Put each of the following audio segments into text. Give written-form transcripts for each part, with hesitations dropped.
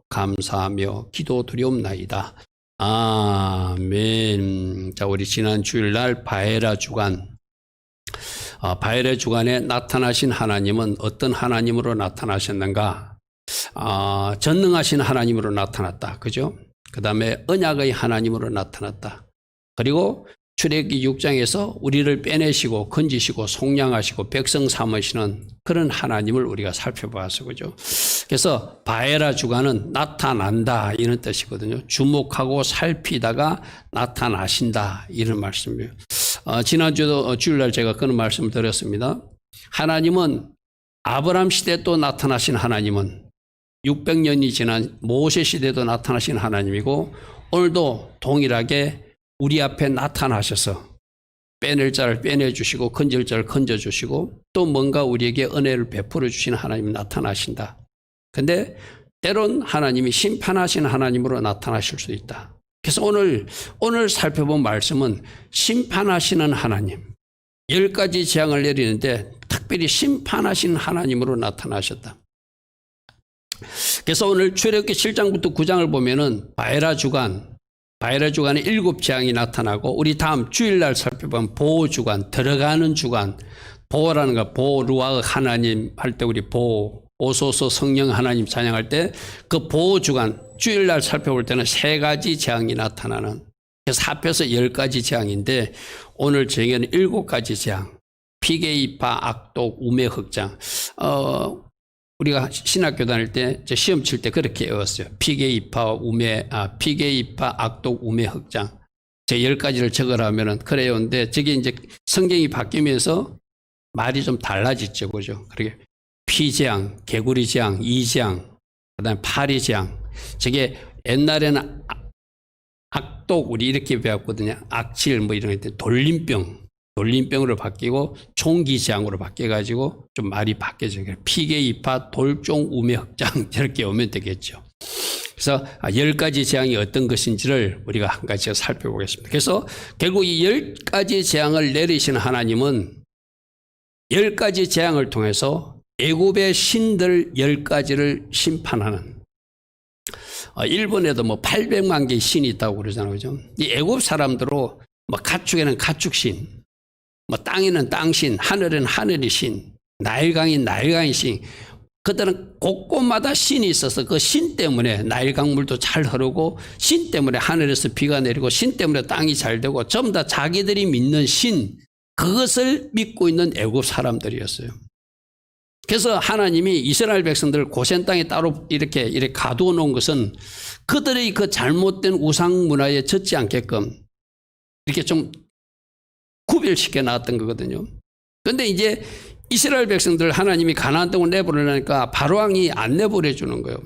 감사하며 기도드리옵나이다. 아멘. 자, 우리 지난 주일날 바에라 주간, 바에라 주간에 나타나신 하나님은 어떤 하나님으로 나타나셨는가? 전능하신 하나님으로 나타났다. 그죠? 그 다음에 언약의 하나님으로 나타났다. 그리고 출애굽기 6장에서 우리를 빼내시고 건지시고 속량하시고 백성 삼으시는 그런 하나님을 우리가 살펴봐서 그죠. 그래서 바에라 주간은 나타난다 이런 뜻이거든요. 주목하고 살피다가 나타나신다 이런 말씀이에요. 지난주도 주일날 제가 그런 말씀을 드렸습니다. 하나님은 아브라함 시대 또 나타나신 하나님은 600년이 지난 모세 시대도 나타나신 하나님이고 오늘도 동일하게 우리 앞에 나타나셔서 빼낼 자를 빼내주시고 건질 자를 건져주시고 또 뭔가 우리에게 은혜를 베풀어 주시는 하나님이 나타나신다. 근데 때론 하나님이 심판하시는 하나님으로 나타나실 수 있다. 그래서 오늘 살펴본 말씀은 심판하시는 하나님, 10가지 재앙을 내리는데 특별히 심판하시는 하나님으로 나타나셨다. 그래서 오늘 출애굽기 7장부터 9장을 보면은 바에라 주간에 7 재앙이 나타나고 우리 다음 주일날 살펴본 보호 주간, 들어가는 주간, 보호라는 거 보호 루아 하나님 할 때 우리 보호 오소서 성령 하나님 찬양할 때 그 보호 주간 주일날 살펴볼 때는 3가지 재앙이 나타나는, 그래서 합해서 10가지 재앙인데 오늘 저에게는 7가지 재앙, 피게이파, 악독, 우매, 흑장. 우리가 신학교 다닐 때 시험 칠 때 그렇게 외웠어요. 피게이파, 악독, 우매, 흑장. 제 10가지를 적으라면은 그래요. 근데 저게 이제 성경이 바뀌면서 말이 좀 달라졌죠. 그죠? 그렇게 피재앙, 개구리 재앙, 이재앙, 그 다음에 파리재앙. 저게 옛날에는 악독, 우리 이렇게 배웠거든요. 악질 뭐 이런 거, 돌림병으로 바뀌고 총기재앙으로 바뀌어가지고 좀 말이 바뀌어져요. 피게이파, 돌종, 우매, 흑장 이렇게 오면 되겠죠. 그래서 10가지 재앙이 어떤 것인지를 우리가 한 가지씩 살펴보겠습니다. 그래서 결국 이 10가지 재앙을 내리시는 하나님은 10가지 재앙을 통해서 애굽의 신들 10가지를 심판하는, 일본에도 뭐 800만 개의 신이 있다고 그러잖아요. 그죠? 이 애굽 사람들로 뭐 가축에는 가축신, 뭐 땅에는 땅신, 하늘에는 하늘의 신, 나일강인 나일강의 신. 그들은 곳곳마다 신이 있어서 그 신 때문에 나일강물도 잘 흐르고 신 때문에 하늘에서 비가 내리고 신 때문에 땅이 잘 되고 전부 다 자기들이 믿는 신, 그것을 믿고 있는 애굽 사람들이었어요. 그래서 하나님이 이스라엘 백성들을 고센 땅에 따로 이렇게 가두어 놓은 것은 그들의 그 잘못된 우상 문화에 젖지 않게끔 이렇게 좀 구별시켜 놨던 거거든요. 그런데 이제 이스라엘 백성들 하나님이 가나안 땅을 내보내려니까 바로왕이 안 내보내 주는 거예요.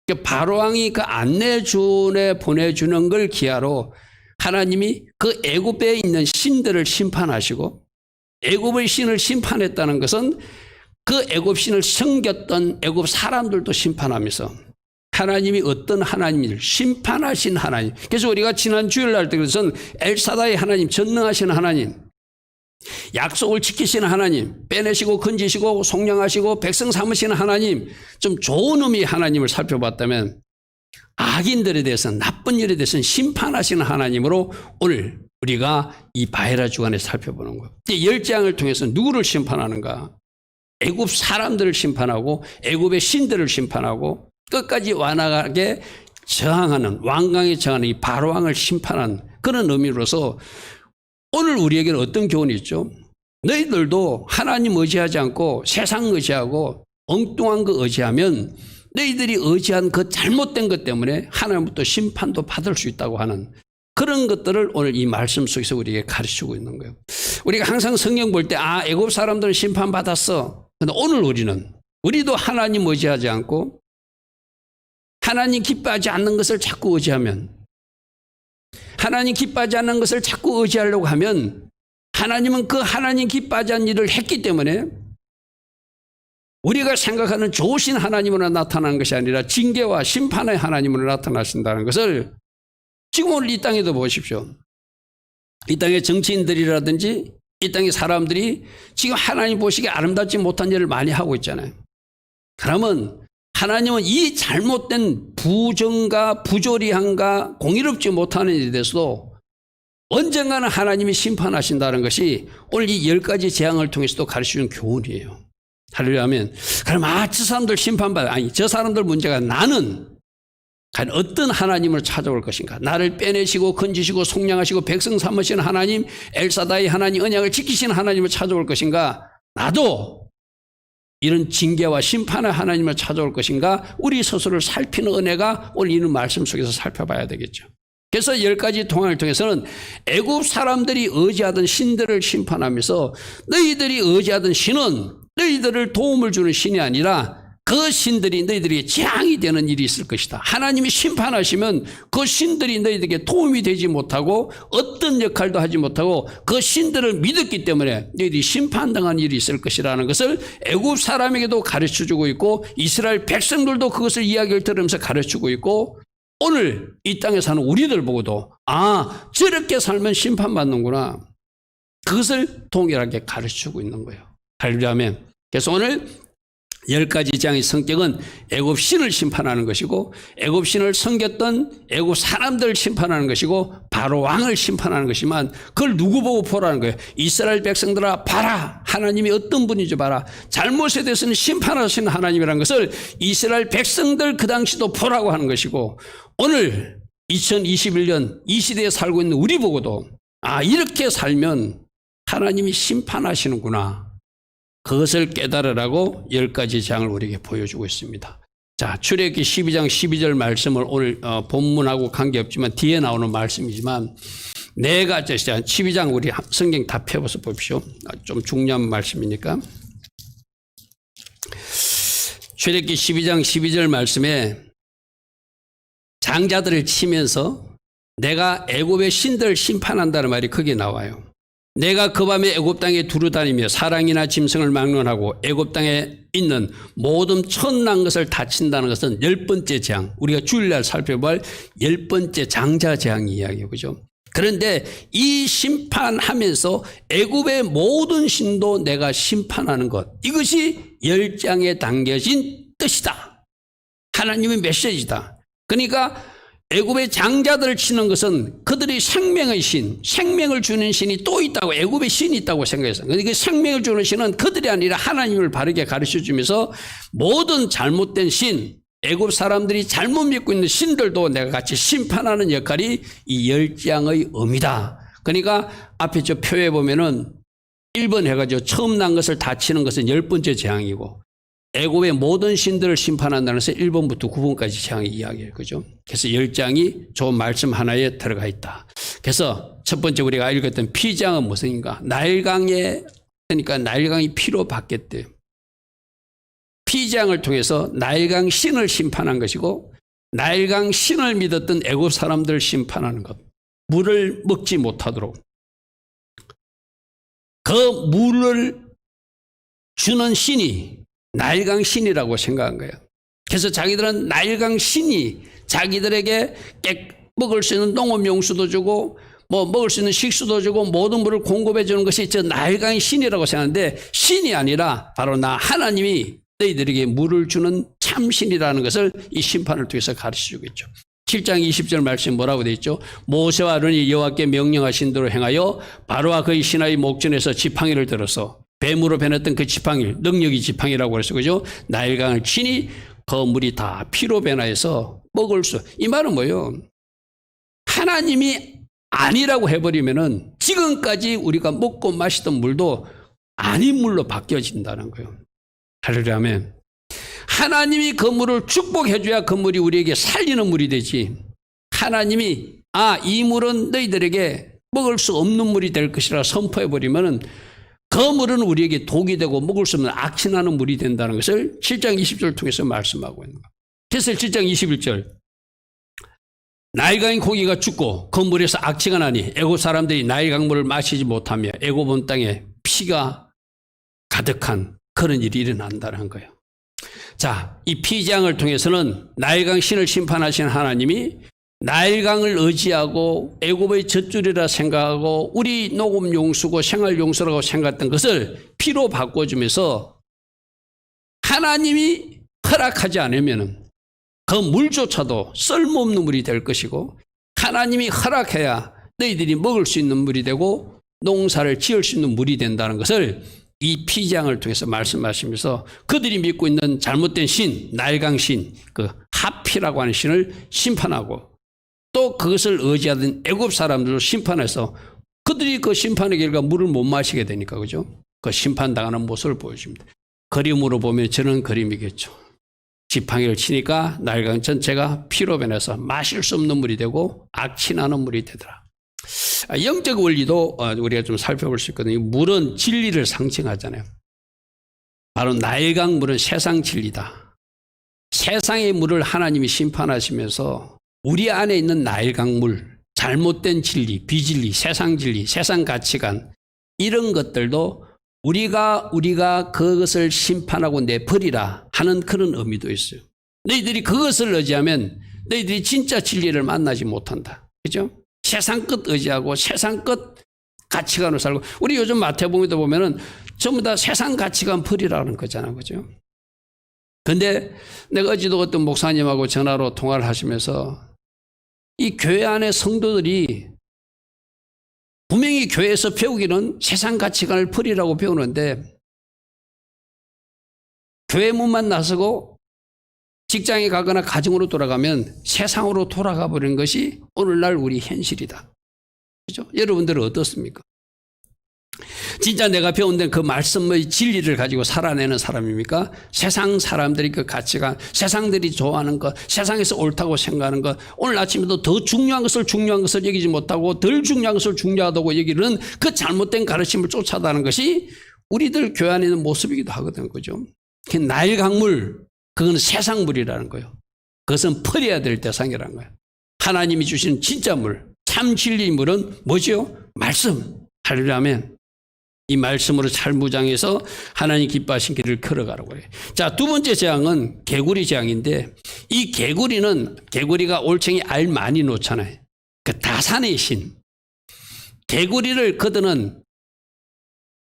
그러니까 바로왕이 그 안 보내주는 걸 기하로 하나님이 그 애굽에 있는 신들을 심판하시고, 애굽의 신을 심판했다는 것은 그 애굽 신을 섬겼던 애굽 사람들도 심판하면서 하나님이 어떤 하나님인지 심판하신 하나님. 그래서 우리가 지난 주일날 때 그것은 엘사다의 하나님, 전능하신 하나님, 약속을 지키시는 하나님, 빼내시고 건지시고 속량하시고 백성 삼으시는 하나님, 좀 좋은 의미의 하나님을 살펴봤다면 악인들에 대해서는, 나쁜 일에 대해서는 심판하시는 하나님으로 오늘 우리가 이 바에라 주간에 살펴보는 거예요. 10재앙을 통해서 누구를 심판하는가? 애굽 사람들을 심판하고 애굽의 신들을 심판하고 끝까지 완악하게 저항하는, 완강에 저항하는 이 바로왕을 심판한 그런 의미로서 오늘 우리에게는 어떤 교훈이 있죠? 너희들도 하나님 의지하지 않고 세상 의지하고 엉뚱한 거 의지하면 너희들이 의지한 그 잘못된 것 때문에 하나님부터 심판도 받을 수 있다고 하는 그런 것들을 오늘 이 말씀 속에서 우리에게 가르치고 있는 거예요. 우리가 항상 성경 볼 때 애굽 사람들은 심판받았어. 근데 오늘 우리도 하나님 의지하지 않고 하나님 기뻐하지 않는 것을 자꾸 의지하면, 하나님 기뻐하지 않는 것을 자꾸 의지하려고 하면 하나님은 그 하나님 기뻐하지 않는 일을 했기 때문에 우리가 생각하는 좋으신 하나님으로 나타나는 것이 아니라 징계와 심판의 하나님으로 나타나신다는 것을 지금 오늘 이 땅에도 보십시오. 이 땅의 정치인들이라든지 이 땅의 사람들이 지금 하나님 보시기에 아름답지 못한 일을 많이 하고 있잖아요. 그러면 하나님은 이 잘못된 부정과 부조리함과 공의롭지 못하는 일에 대해서도 언젠가는 하나님이 심판하신다는 것이 오늘 이 10가지 재앙을 통해서도 가르치는 교훈이에요. 하려면 그럼 저 사람들 심판받아. 아니, 저 사람들 문제가 나는 과연 어떤 하나님을 찾아올 것인가. 나를 빼내시고 건지시고 속량하시고 백성 삼으시는 하나님, 엘사다이 하나님, 언약을 지키시는 하나님을 찾아올 것인가. 나도 이런 징계와 심판의 하나님을 찾아올 것인가. 우리 스스로를 살피는 은혜가 오늘 이는 말씀 속에서 살펴봐야 되겠죠. 그래서 10가지 동안을 통해서는 애굽 사람들이 의지하던 신들을 심판하면서 너희들이 의지하던 신은 너희들을 도움을 주는 신이 아니라 그 신들이 너희들에게 재앙이 되는 일이 있을 것이다. 하나님이 심판하시면 그 신들이 너희들에게 도움이 되지 못하고 어떤 역할도 하지 못하고 그 신들을 믿었기 때문에 너희들이 심판당한 일이 있을 것이라는 것을 애굽 사람에게도 가르쳐주고 있고 이스라엘 백성들도 그것을 이야기를 들으면서 가르치고 있고 오늘 이 땅에 사는 우리들 보고도 저렇게 살면 심판받는구나. 그것을 동일하게 가르치고 있는 거예요. 할렐루야. 그래서 오늘 10가지 재앙의 성격은 애굽 신을 심판하는 것이고 애굽 신을 섬겼던 애굽 사람들을 심판하는 것이고 바로 왕을 심판하는 것이지만 그걸 누구 보고 보라는 거예요. 이스라엘 백성들아 봐라. 하나님이 어떤 분인지 봐라. 잘못에 대해서는 심판하시는 하나님이라는 것을 이스라엘 백성들 그 당시도 보라고 하는 것이고 오늘 2021년 이 시대에 살고 있는 우리 보고도 이렇게 살면 하나님이 심판하시는구나. 그것을 깨달으라고 10가지 재앙을 우리에게 보여주고 있습니다. 자, 출애굽기 12장 12절 말씀을 오늘 본문하고 관계없지만 뒤에 나오는 말씀이지만 4가지 12장 우리 성경 다 펴봐서 봅시오. 좀 중요한 말씀이니까. 출애굽기 12장 12절 말씀에 장자들을 치면서 내가 애굽의 신들을 심판한다는 말이 크게 나와요. 내가 그 밤에 애굽 땅에 두루다니며 사랑이나 짐승을 막론하고 애굽 땅에 있는 모든 천난 것을 다친다는 것은 10번째 재앙. 우리가 주일날 살펴볼 10번째 장자 재앙 이야기예요. 그죠? 그런데 이 심판하면서 애굽의 모든 신도 내가 심판하는 것. 이것이 10장에 담겨진 뜻이다. 하나님의 메시지다. 그러니까 애굽의 장자들을 치는 것은 그들이 생명의 신, 생명을 주는 신이 또 있다고, 애굽의 신이 있다고 생각했어요. 그러니까 생명을 주는 신은 그들이 아니라 하나님을 바르게 가르쳐주면서 모든 잘못된 신, 애굽 사람들이 잘못 믿고 있는 신들도 내가 같이 심판하는 역할이 이 10장의 의미다. 그러니까 앞에 저 표에 보면은 1번 해가지고 처음 난 것을 다치는 것은 10번째 재앙이고 애굽의 모든 신들을 심판한다는 것은 1번부터 9번까지 재앙의 이야기예요. 그죠? 그래서 10장이 좋은 말씀 하나에 들어가 있다. 그래서 첫 번째 우리가 읽었던 피재앙은 무엇인가? 그러니까 나일강이 피로 바뀌었대요. 피재앙을 통해서 나일강 신을 심판한 것이고 나일강 신을 믿었던 애굽 사람들을 심판하는 것. 물을 먹지 못하도록. 그 물을 주는 신이 나일강 신이라고 생각한 거예요. 그래서 자기들은 나일강 신이 자기들에게 먹을 수 있는 농업용수도 주고 먹을 수 있는 식수도 주고 모든 물을 공급해 주는 것이 저 나일강의 신이라고 생각하는데 신이 아니라 바로 나 하나님이 너희들에게 물을 주는 참신이라는 것을 이 심판을 통해서 가르쳐주겠죠. 7장 20절 말씀 뭐라고 되어 있죠? 모세와 아론이 여호와께 명령하신 대로 행하여 바로와 그의 신하의 목전에서 지팡이를 들어서 뱀으로 변했던 그 지팡이, 능력이 지팡이라고 해서 그죠? 나일강을 치니 그 물이 다 피로 변화해서 먹을 수. 이 말은 뭐예요? 하나님이 아니라고 해버리면은 지금까지 우리가 먹고 마시던 물도 아닌 물로 바뀌어진다는 거예요. 할렐루야. 아멘. 하나님이 그 물을 축복해줘야 그 물이 우리에게 살리는 물이 되지. 하나님이 이 물은 너희들에게 먹을 수 없는 물이 될 것이라 선포해버리면은 그 물은 우리에게 독이 되고 먹을 수 없는 악취나는 물이 된다는 것을 7장 20절을 통해서 말씀하고 있는 거예요. 그래서 7장 21절 나일강의 고기가 죽고 그 물에서 악취가 나니 애굽 사람들이 나일강 물을 마시지 못하며 애굽 온 땅에 피가 가득한 그런 일이 일어난다는 거예요. 자, 이 피재앙을 통해서는 나일강 신을 심판하신 하나님이 나일강을 의지하고 애굽의 젖줄이라 생각하고 우리 녹음용수고 생활용수라고 생각했던 것을 피로 바꿔주면서 하나님이 허락하지 않으면은 그 물조차도 쓸모없는 물이 될 것이고, 하나님이 허락해야 너희들이 먹을 수 있는 물이 되고 농사를 지을 수 있는 물이 된다는 것을 이 피지양을 통해서 말씀하시면서 그들이 믿고 있는 잘못된 신, 나일강신, 그 하피라고 하는 신을 심판하고, 또 그것을 의지하던 애굽 사람들을 심판해서 그들이 그 심판의 결과 물을 못 마시게 되니까, 그죠? 그 심판당하는 모습을 보여줍니다. 그림으로 보면 저는 그림이겠죠. 지팡이를 치니까 나일강 전체가 피로 변해서 마실 수 없는 물이 되고 악취나는 물이 되더라. 영적 원리도 우리가 좀 살펴볼 수 있거든요. 물은 진리를 상징하잖아요. 바로 나일강 물은 세상 진리다. 세상의 물을 하나님이 심판하시면서 우리 안에 있는 나일강 물, 잘못된 진리, 비진리, 세상 진리, 세상 가치관, 이런 것들도 우리가 그것을 심판하고 내버리라 하는 그런 의미도 있어요. 너희들이 그것을 의지하면 너희들이 진짜 진리를 만나지 못한다. 그죠? 세상 끝 의지하고 세상 끝 가치관으로 살고, 우리 요즘 마태복음에도 보면은 전부 다 세상 가치관 버리라는 거잖아요. 그죠? 근데 내가 어제도 어떤 목사님하고 전화로 통화를 하시면서 이 교회 안에 성도들이 분명히 교회에서 배우기는 세상 가치관을 버리라고 배우는데, 교회 문만 나서고 직장에 가거나 가정으로 돌아가면 세상으로 돌아가 버리는 것이 오늘날 우리 현실이다. 그죠? 여러분들은 어떻습니까? 진짜 내가 배운 그 말씀의 진리를 가지고 살아내는 사람입니까? 세상 사람들이 그 가치관, 세상들이 좋아하는 것, 세상에서 옳다고 생각하는 것, 오늘 아침에도 더 중요한 것을 여기지 못하고 덜 중요한 것을 중요하다고 여기는 그 잘못된 가르침을 쫓아다는 것이 우리들 교회 안에 있는 모습이기도 하거든요. 그죠? 나일 강물, 그건 세상물이라는 거예요. 그것은 버려야 될 대상이라는 거예요. 하나님이 주신 진짜 물, 참 진리의 물은 뭐죠? 말씀. 할렐루야. 이 말씀으로 잘 무장해서 하나님 기뻐하신 길을 걸어가라고 해요. 자, 두 번째 재앙은 개구리 재앙인데, 이 개구리가 올챙이 알 많이 놓잖아요. 그 다산의 신. 개구리를 그들은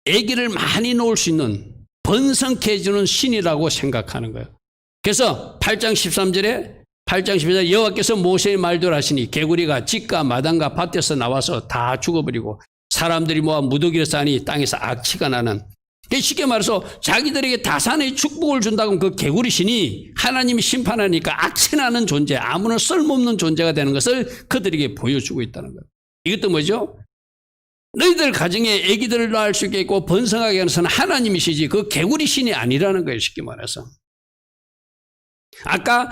아기를 많이 놓을 수 있는, 번성케 해주는 신이라고 생각하는 거예요. 그래서 8장 13절에 여호와께서 모세의 말대로 하시니 개구리가 집과 마당과 밭에서 나와서 다 죽어버리고 사람들이 모아 무더기를 싸니 땅에서 악취가 나는, 쉽게 말해서 자기들에게 다산의 축복을 준다고 그 개구리 신이 하나님이 심판하니까 악취나는 존재, 아무런 쓸모없는 존재가 되는 것을 그들에게 보여주고 있다는 거예요. 이것도 뭐죠? 너희들 가정에 아기들을 낳을 수 있고 번성하게 하는 선은 하나님이시지 그 개구리 신이 아니라는 거예요. 쉽게 말해서. 아까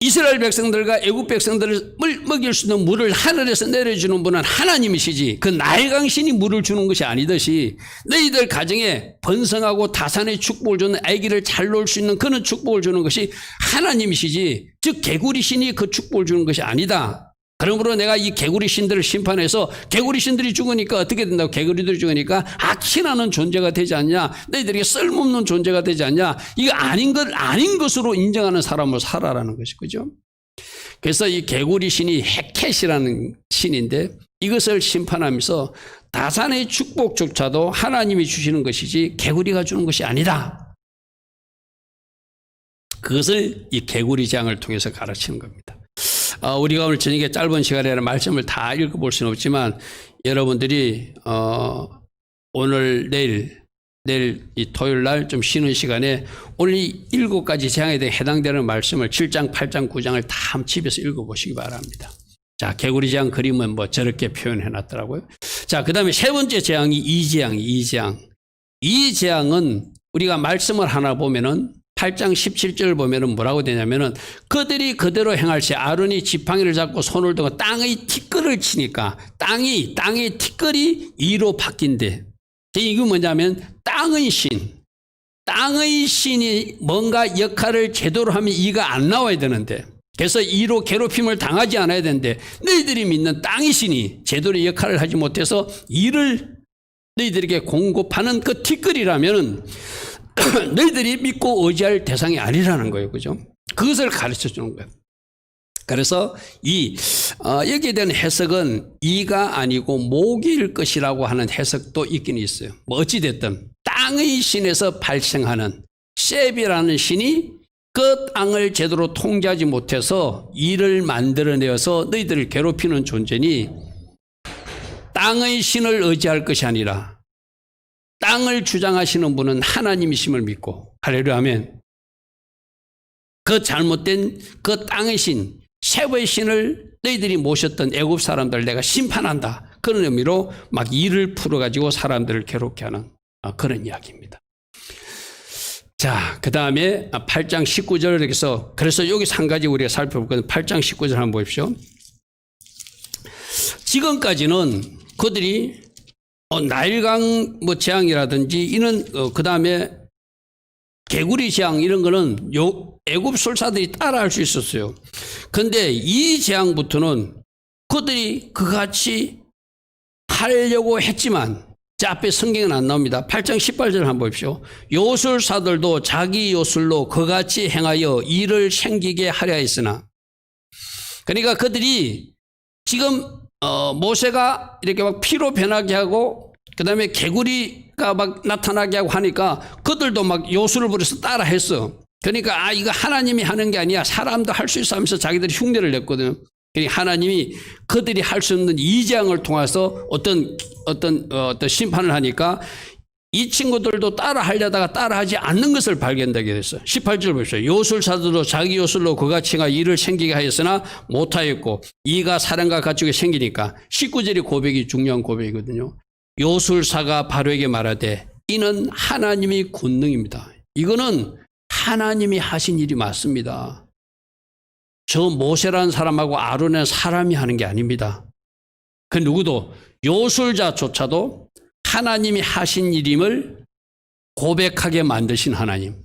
이스라엘 백성들과 애굽 백성들을 먹일 수 있는 물을 하늘에서 내려주는 분은 하나님이시지 그 나일강신이 물을 주는 것이 아니듯이, 너희들 가정에 번성하고 다산의 축복을 주는, 아기를 잘 놓을 수 있는 그런 축복을 주는 것이 하나님이시지, 즉 개구리 신이 그 축복을 주는 것이 아니다. 그러므로 내가 이 개구리 신들을 심판해서, 개구리 신들이 죽으니까 어떻게 된다고? 개구리들이 죽으니까 악취나는 존재가 되지 않냐, 너희들에게 쓸모없는 존재가 되지 않냐, 이거 아닌 것으로 인정하는 사람으로 살아라는 것이, 그죠? 그래서 이 개구리 신이 헤켓이라는 신인데, 이것을 심판하면서 다산의 축복조차도 하나님이 주시는 것이지 개구리가 주는 것이 아니다. 그것을 이 개구리 재앙을 통해서 가르치는 겁니다. 우리가 오늘 저녁에 짧은 시간에 말씀을 다 읽어볼 수는 없지만, 여러분들이 오늘 내일 이 토요일 날 좀 쉬는 시간에 오늘 이 7가지 재앙에 대해 해당되는 말씀을 7장, 8장, 9장을 다 집에서 읽어보시기 바랍니다. 자, 개구리 재앙 그림은 뭐 저렇게 표현해 놨더라고요. 자, 그 다음에 세 번째 재앙이 이 재앙은 우리가 말씀을 하나 보면은 8장 17절을 보면은 뭐라고 되냐면은, 그들이 그대로 행할 시 아론이 지팡이를 잡고 손을 들고 땅의 티끌을 치니까 땅의 티끌이 이로 바뀐대. 이게 뭐냐면 땅의 신이 뭔가 역할을 제대로 하면 이가 안 나와야 되는데, 그래서 이로 괴롭힘을 당하지 않아야 되는데, 너희들이 믿는 땅의 신이 제대로 역할을 하지 못해서 이를 너희들에게 공급하는 그 티끌이라면 너희들이 믿고 의지할 대상이 아니라는 거예요. 그죠? 그것을 가르쳐 주는 거예요. 그래서 여기에 대한 해석은 이가 아니고 모기일 것이라고 하는 해석도 있긴 있어요. 뭐 어찌됐든 땅의 신에서 발생하는 셉이라는 신이 그 땅을 제대로 통제하지 못해서 일을 만들어내어서 너희들을 괴롭히는 존재니 땅의 신을 의지할 것이 아니라 땅을 주장하시는 분은 하나님이심을 믿고, 할렐루야 아멘. 그 잘못된 그 땅의 신, 쉐바의 신을 너희들이 모셨던 애굽 사람들 내가 심판한다. 그런 의미로 막 일을 풀어가지고 사람들을 괴롭게 하는 그런 이야기입니다. 자, 그 다음에 8장 19절 여기서, 그래서 여기서 한 가지 우리가 살펴볼거든요. 8장 19절 한번 보십시오. 지금까지는 그들이 나일강 뭐 재앙이라든지 이는 그 다음에 개구리 재앙 이런 거는 애굽 술사들이 따라할 수 있었어요. 그런데 이 재앙부터는 그들이 그같이 하려고 했지만, 자, 앞에 성경은 안 나옵니다. 8장 18절 한번 보십시오. 요술사들도 자기 요술로 그같이 행하여 일을 생기게 하려 했으나, 그러니까 그들이 지금 모세가 이렇게 막 피로 변하게 하고 그 다음에 개구리가 막 나타나게 하고 하니까 그들도 막 요술을 부려서 따라 했어. 그러니까 이거 하나님이 하는 게 아니야, 사람도 할 수 있어 하면서 자기들이 흉내를 냈거든요. 그러니까 하나님이 그들이 할 수 없는 이 재앙을 통해서 어떤 심판을 하니까 이 친구들도 따라 하려다가 따라하지 않는 것을 발견되게 됐어요. 18절 보십시오. 요술사들도 자기 요술로 그같이 일을 생기게 하였으나 못하였고 이가 사람과 가축에 생기니까, 19절의 고백이 중요한 고백이거든요. 요술사가 바로에게 말하되 이는 하나님의 권능입니다. 이거는 하나님이 하신 일이 맞습니다. 저 모세라는 사람하고 아론이라는 사람이 하는 게 아닙니다. 그 누구도, 요술자조차도 하나님이 하신 일임을 고백하게 만드신 하나님.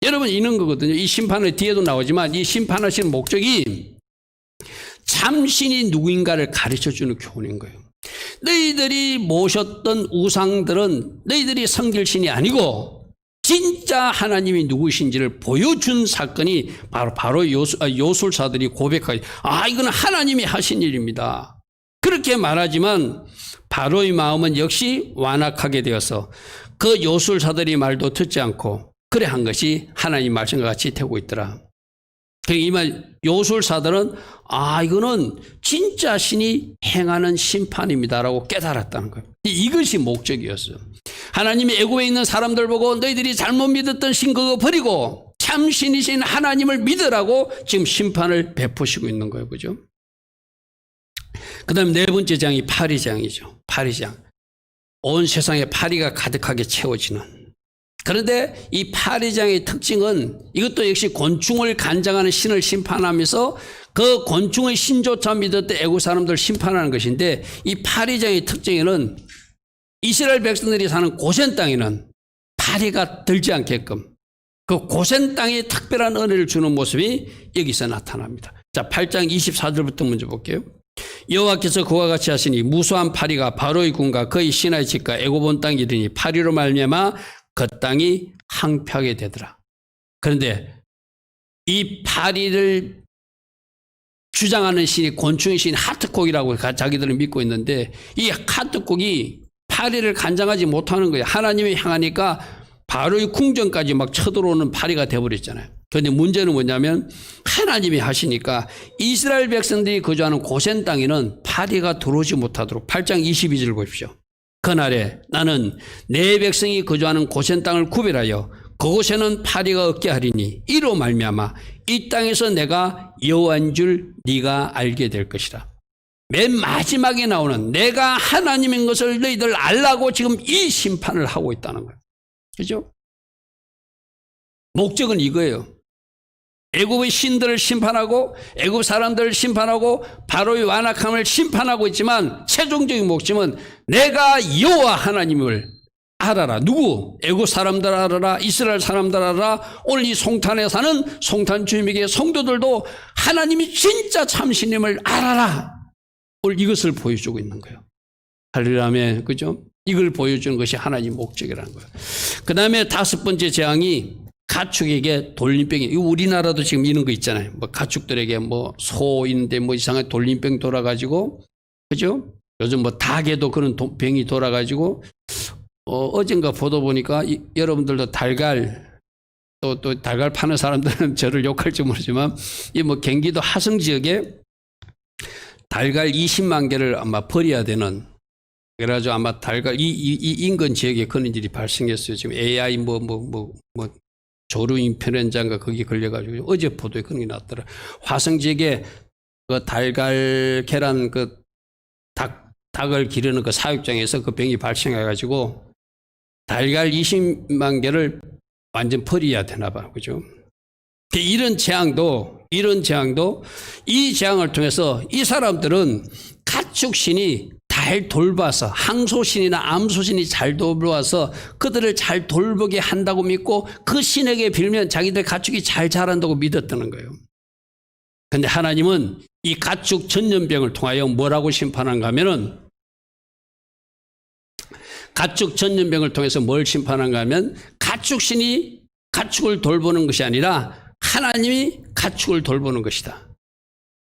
여러분, 이런 거거든요. 이 심판의 뒤에도 나오지만 이 심판하시는 목적이 참신이 누구인가를 가르쳐주는 교훈인 거예요. 너희들이 모셨던 우상들은 너희들이 섬길 신이 아니고 진짜 하나님이 누구신지를 보여준 사건이 바로 요술사들이 고백하기, 이거는 하나님이 하신 일입니다. 그렇게 말하지만 바로의 마음은 역시 완악하게 되어서 그 요술사들이 말도 듣지 않고 그래 한 것이 하나님 말씀과 같이 되고 있더라. 이 말, 요술사들은 이거는 진짜 신이 행하는 심판입니다라고 깨달았다는 거예요. 이것이 목적이었어요. 하나님이 애굽에 있는 사람들 보고 너희들이 잘못 믿었던 신 그거 버리고 참 신이신 하나님을 믿으라고 지금 심판을 베푸시고 있는 거예요. 그죠? 그 다음에 네 번째 장이 파리장이죠. 파리장. 온 세상에 파리가 가득하게 채워지는. 그런데 이 파리장의 특징은 이것도 역시 곤충을 간장하는 신을 심판하면서 그 곤충의 신조차 믿었던 애국 사람들을 심판하는 것인데, 이 파리장의 특징에는 이스라엘 백성들이 사는 고센 땅에는 파리가 들지 않게끔 그 고센 땅에 특별한 은혜를 주는 모습이 여기서 나타납니다. 자, 8장 24절부터 먼저 볼게요. 여호와께서 그와 같이 하시니 무수한 파리가 바로의 군과 그의 신하의 집과 애굽 온 땅에 이르니 파리로 말미암아 그 땅이 항폐하게 되더라. 그런데 이 파리를 주장하는 신이 곤충의 신 하트콕이라고 자기들은 믿고 있는데, 이 하트콕이 파리를 간장하지 못하는 거예요. 하나님이 향하니까 바로의 궁전까지 막 쳐들어오는 파리가 되어버렸잖아요. 그런데 문제는 뭐냐면 하나님이 하시니까 이스라엘 백성들이 거주하는 고센 땅에는 파리가 들어오지 못하도록, 8장 22절 보십시오. 그날에 나는 내 백성이 거주하는 고센 땅을 구별하여 그곳에는 파리가 없게 하리니 이로 말미암아 이 땅에서 내가 여호와인 줄 네가 알게 될 것이라. 맨 마지막에 나오는 내가 하나님인 것을 너희들 알라고 지금 이 심판을 하고 있다는 거예요. 그죠? 목적은 이거예요. 애굽의 신들을 심판하고 애굽 사람들을 심판하고 바로의 완악함을 심판하고 있지만 최종적인 목적은 내가 여호와 하나님을 알아라. 누구? 애굽 사람들 알아라. 이스라엘 사람들 알아라. 오늘 이 송탄에 사는 송탄 주민에게 성도들도 하나님이 진짜 참신임을 알아라. 오늘 이것을 보여주고 있는 거예요. 할렐루야, 그죠? 이걸 보여주는 것이 하나님 목적이라는 거예요. 그 다음에 다섯 번째 재앙이 가축에게 돌림병이, 이거 우리나라도 지금 이런 거 있잖아요. 뭐 가축들에게 뭐 소인데 뭐 이상하게 돌림병 돌아가지고, 그죠? 요즘 뭐 닭에도 그런 병이 돌아가지고, 어젠가 보도 보니까 여러분들도 달걀 또 달걀 파는 사람들은 저를 욕할지 모르지만 이 뭐 경기도 하성 지역에 달걀 20만 개를 아마 버려야 되는, 그래가지고 아마 달걀 이 인근 지역에 그런 일이 발생했어요. 지금 AI 조류 인플루엔자인가 거기 걸려가지고 어제 보도에 그런 게 났더라. 화성 지역에 그 달걀 계란 그 닭을 기르는 그 사육장에서 그 병이 발생해가지고 달걀 20만 개를 완전 버려야 되나 봐. 그죠? 이런 재앙도 이 재앙을 통해서 이 사람들은 가축신이 잘 돌봐서, 항소신이나 암소신이 잘 돌봐서 그들을 잘 돌보게 한다고 믿고 그 신에게 빌면 자기들 가축이 잘 자란다고 믿었다는 거예요. 그런데 하나님은 이 가축 전염병을 통하여 뭐라고 심판한가 하면은, 가축 전염병을 통해서 뭘 심판한가 하면 가축신이 가축을 돌보는 것이 아니라 하나님이 가축을 돌보는 것이다.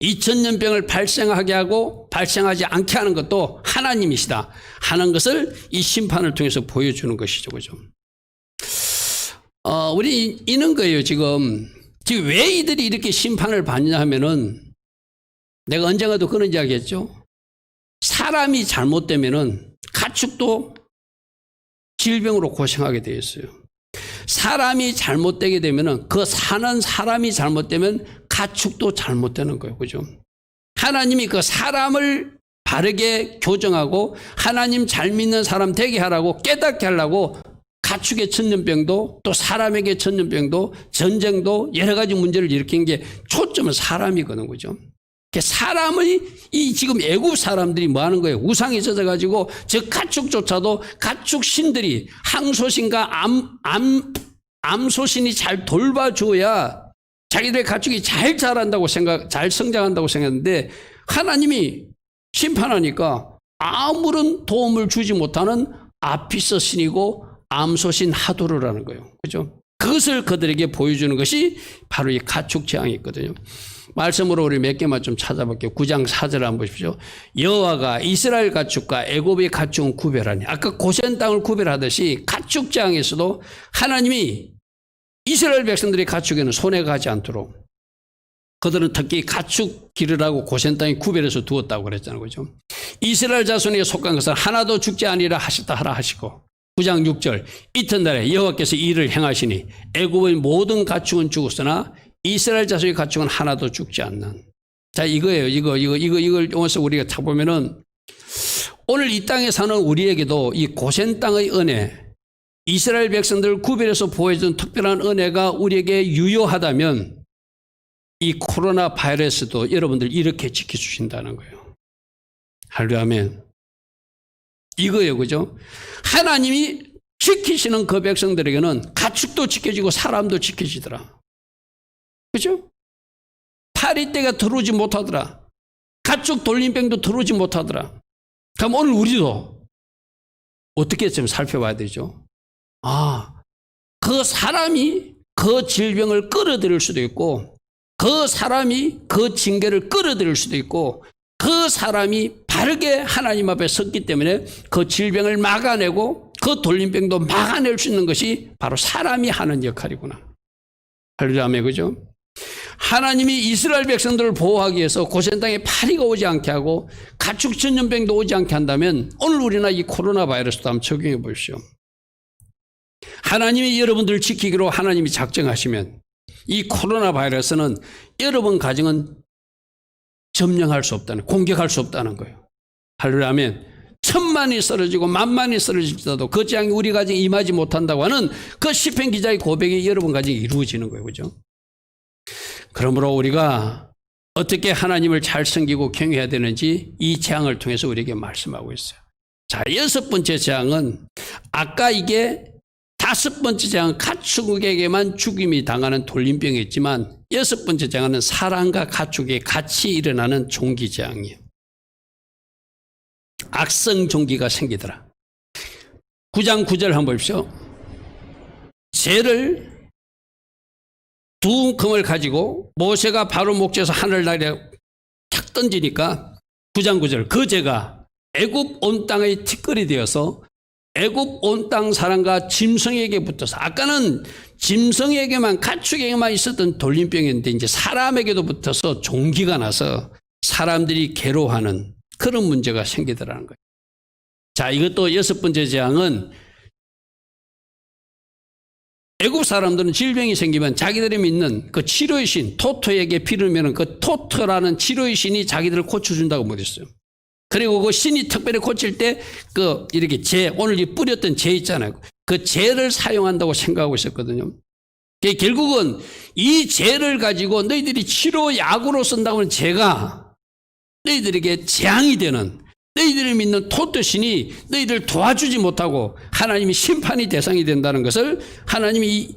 이 전염병을 발생하게 하고 발생하지 않게 하는 것도 하나님이시다 하는 것을 이 심판을 통해서 보여주는 것이죠. 그죠? 우리 이런 거예요. 지금 왜 이들이 이렇게 심판을 받냐 하면은, 내가 언젠가도 그런 이야기 했죠. 사람이 잘못되면은 가축도 질병으로 고생하게 되어 있어요. 사람이 잘못되게 되면은, 그 사는 사람이 잘못되면 가축도 잘못되는 거예요. 그죠? 하나님이 그 사람을 바르게 교정하고 하나님 잘 믿는 사람 되게 하라고, 깨닫게 하려고 가축의 전염병도 또 사람에게 전염병도 전쟁도 여러 가지 문제를 일으킨 게 초점은 사람이거든. 그죠? 사람의 이 지금 애국 사람들이 뭐 하는 거예요? 우상이 젖어가지고 저 가축조차도 가축 신들이 항소신과 암소신이 잘 돌봐줘야 자기들 가축이 잘 자란다고 잘 성장한다고 생각했는데, 하나님이 심판하니까 아무런 도움을 주지 못하는 아피서 신이고 암소신 하도르라는 거예요. 그죠? 그것을 그들에게 보여주는 것이 바로 이 가축 재앙이 있거든요. 말씀으로 우리 몇 개만 좀 찾아볼게요. 9장 4절 한번 보십시오. 여호와가 이스라엘 가축과 애굽의 가축은 구별하니, 아까 고센 땅을 구별하듯이 가축 재앙에서도 하나님이 이스라엘 백성들의 가축에는 손해가 가지 않도록 그들은 특히 가축 기르라고 고센 땅에 구별해서 두었다고 그랬잖아요. 그죠? 이스라엘 자손에게 속한 것은 하나도 죽지 아니라 하셨다 하라 하시고, 9장 6절 이튿날에 여호와께서 이를 행하시니 애굽의 모든 가축은 죽었으나 이스라엘 자손의 가축은 하나도 죽지 않는. 자, 이거예요. 이걸 오면서 우리가 찾아보면은, 오늘 이 땅에 사는 우리에게도 이 고센 땅의 은혜, 이스라엘 백성들을 구별해서 보여준 특별한 은혜가 우리에게 유효하다면 이 코로나 바이러스도 여러분들 이렇게 지켜주신다는 거예요. 할렐루야 아멘. 이거예요. 그죠? 하나님이 지키시는 그 백성들에게는 가축도 지켜지고 사람도 지켜지더라. 그죠? 파리떼가 들어오지 못하더라. 가축 돌림병도 들어오지 못하더라. 그럼 오늘 우리도 어떻게 좀 살펴봐야 되죠? 그 사람이 그 질병을 끌어들일 수도 있고, 그 사람이 그 징계를 끌어들일 수도 있고, 그 사람이 바르게 하나님 앞에 섰기 때문에 그 질병을 막아내고 그 돌림병도 막아낼 수 있는 것이 바로 사람이 하는 역할이구나. 할렐루야, 그죠? 하나님이 이스라엘 백성들을 보호하기 위해서 고센 땅에 파리가 오지 않게 하고 가축 전염병도 오지 않게 한다면 오늘 우리나 이 코로나 바이러스도 한번 적용해 보십시오. 하나님이 여러분들을 지키기로 하나님이 작정하시면 이 코로나 바이러스는 여러분 가정은 점령할 수 없다는, 공격할 수 없다는 거예요. 할렐루야 아멘. 천만이 쓰러지고 만만이 쓰러질지라도 그 재앙이 우리 가정에 임하지 못한다고 하는 그 시편 기자의 고백이 여러분 가정에 이루어지는 거예요. 그죠? 그러므로 우리가 어떻게 하나님을 잘 섬기고 경외해야 되는지 이 재앙을 통해서 우리에게 말씀하고 있어요. 자, 6번째 재앙은, 아까 이게 5번째 재앙은 가축에게만 죽임이 당하는 돌림병이었지만 6번째 재앙은 사람과 가축에 같이 일어나는 종기 재앙이에요. 악성 종기가 생기더라. 9장 9절 한번 보십시오. 쇠를 두 금을 가지고 모세가 바로 목재에서 하늘나라에 탁 던지니까 9장 9절 그 재가 애굽 온 땅의 티끌이 되어서 애굽 온 땅 사람과 짐승에게 붙어서, 아까는 짐승에게만, 가축에게만 있었던 돌림병이었는데 이제 사람에게도 붙어서 종기가 나서 사람들이 괴로워하는 그런 문제가 생기더라는 거예요. 자, 이것도 6번째 재앙은 애굽 사람들은 질병이 생기면 자기들이 믿는 그 치료의 신 토토에게 빌으면 그 토토라는 치료의 신이 자기들을 고쳐준다고 못했어요. 그리고 그 신이 특별히 고칠 때 그 이렇게 오늘 이 뿌렸던 재 있잖아요. 그 재를 사용한다고 생각하고 있었거든요. 결국은 이 재를 가지고 너희들이 치료 약으로 쓴다고 하면 재가 너희들에게 재앙이 되는, 너희들이 믿는 토토 신이 너희들 도와주지 못하고 하나님이 심판의 대상이 된다는 것을 하나님이 이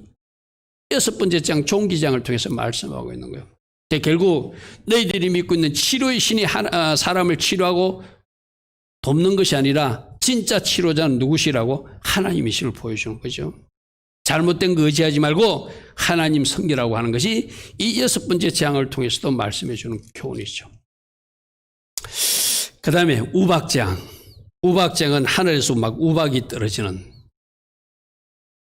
6번째 장 종기장을 통해서 말씀하고 있는 거예요. 결국 너희들이 믿고 있는 치료의 신이 사람을 치료하고 돕는 것이 아니라 진짜 치료자는 누구시라고? 하나님이심을 보여주는 거죠. 잘못된 거 의지하지 말고 하나님 섬기라고 하는 것이 이 6번째 재앙을 통해서도 말씀해 주는 교훈이죠. 그 다음에 우박재앙. 우박재앙은 하늘에서 막 우박이 떨어지는,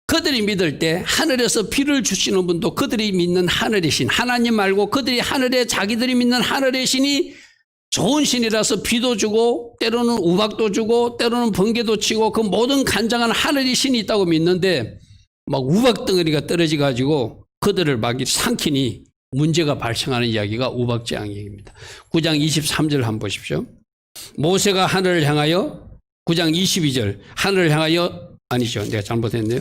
그들이 믿을 때 하늘에서 비를 주시는 분도 그들이 믿는 하늘의 신, 하나님 말고 그들이 하늘에 자기들이 믿는 하늘의 신이 좋은 신이라서 비도 주고 때로는 우박도 주고 때로는 번개도 치고 그 모든 간장한 하늘의 신이 있다고 믿는데 막 우박 덩어리가 떨어져 가지고 그들을 막 삼키니 문제가 발생하는 이야기가 우박재앙 얘기입니다. 9장 23절 한번 보십시오. 모세가 하늘을 향하여, 9장 22절, 하늘을 향하여, 아니죠, 내가 잘못했네요.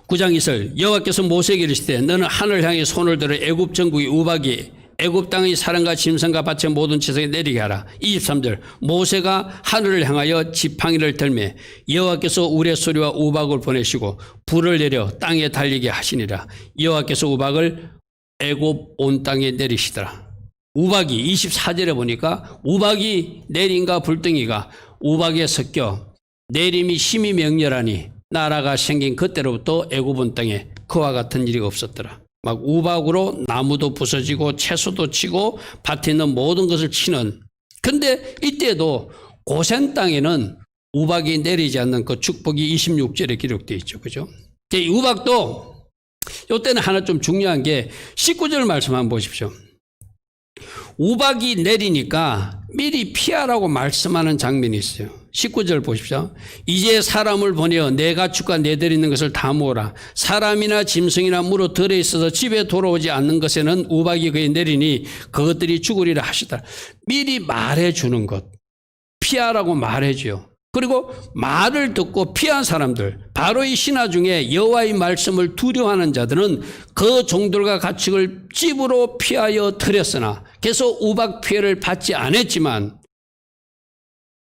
9장 2절, 여호와께서 모세에게 이르시되 너는 하늘을 향해 손을 들어 애굽 전국의 우박이 애굽 땅의 사람과 짐승과 밭의 모든 채석에 내리게 하라. 23절, 모세가 하늘을 향하여 지팡이를 들매 여호와께서 우레소리와 우박을 보내시고 불을 내려 땅에 달리게 하시니라. 여호와께서 우박을 애굽 온 땅에 내리시더라. 우박이 24절에 보니까 우박이 내린과 불덩이가 우박에 섞여 내림이 심히 명렬하니 나라가 생긴 그때로부터 애굽 온 땅에 그와 같은 일이 없었더라. 막 우박으로 나무도 부서지고 채소도 치고 밭에 있는 모든 것을 치는, 근데 이때도 고센 땅에는 우박이 내리지 않는 그 축복이 26절에 기록되어 있죠. 그죠? 이 우박도 이때는 하나 좀 중요한 게 19절 말씀 한번 보십시오. 우박이 내리니까 미리 피하라고 말씀하는 장면이 있어요. 19절 보십시오. 이제 사람을 보내어 내 가축과 내들 있는 것을 다 모으라. 사람이나 짐승이나 물어 들어 있어서 집에 돌아오지 않는 것에는 우박이 그에 내리니 그것들이 죽으리라 하시더라. 미리 말해 주는 것, 피하라고 말해줘요. 그리고 말을 듣고 피한 사람들, 바로 이 신하 중에 여호와의 말씀을 두려워하는 자들은 그 종들과 가축을 집으로 피하여 들였으나, 그래서 우박 피해를 받지 않았지만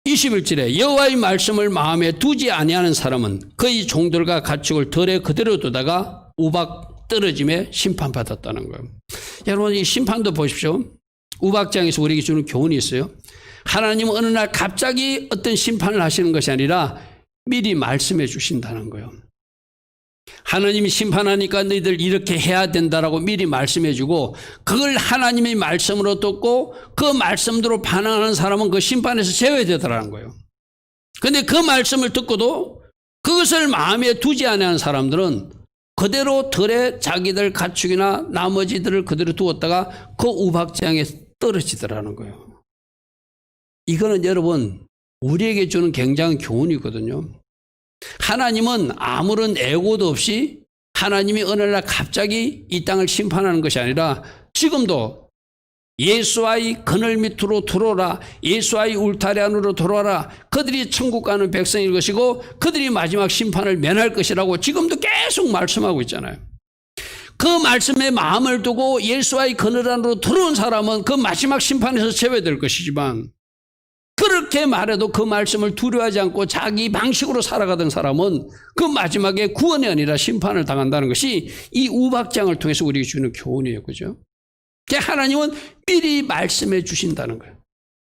21절에 여호와의 말씀을 마음에 두지 아니하는 사람은 그의 종들과 가축을 덜에 그대로 두다가 우박 떨어짐에 심판받았다는 거예요. 여러분, 이 심판도 보십시오. 우박장에서 우리에게 주는 교훈이 있어요. 하나님은 어느 날 갑자기 어떤 심판을 하시는 것이 아니라 미리 말씀해 주신다는 거예요. 하나님이 심판하니까 너희들 이렇게 해야 된다라고 미리 말씀해 주고, 그걸 하나님의 말씀으로 듣고 그 말씀대로 반응하는 사람은 그 심판에서 제외되더라는 거예요. 그런데 그 말씀을 듣고도 그것을 마음에 두지 않는 사람들은 그대로 들에 자기들 가축이나 나머지들을 그대로 두었다가 그 우박재앙에 떨어지더라는 거예요. 이거는 여러분 우리에게 주는 굉장한 교훈이거든요. 하나님은 아무런 애고도 없이 하나님이 어느 날 갑자기 이 땅을 심판하는 것이 아니라 지금도 예수와의 그늘 밑으로 들어오라, 예수와의 울타리 안으로 들어와라, 그들이 천국 가는 백성일 것이고 그들이 마지막 심판을 면할 것이라고 지금도 계속 말씀하고 있잖아요. 그 말씀에 마음을 두고 예수와의 그늘 안으로 들어온 사람은 그 마지막 심판에서 제외될 것이지만, 그렇게 말해도 그 말씀을 두려워하지 않고 자기 방식으로 살아가던 사람은 그 마지막에 구원이 아니라 심판을 당한다는 것이 이 우박장을 통해서 우리에게 주는 교훈이에요. 그죠? 하나님은 미리 말씀해 주신다는 거예요.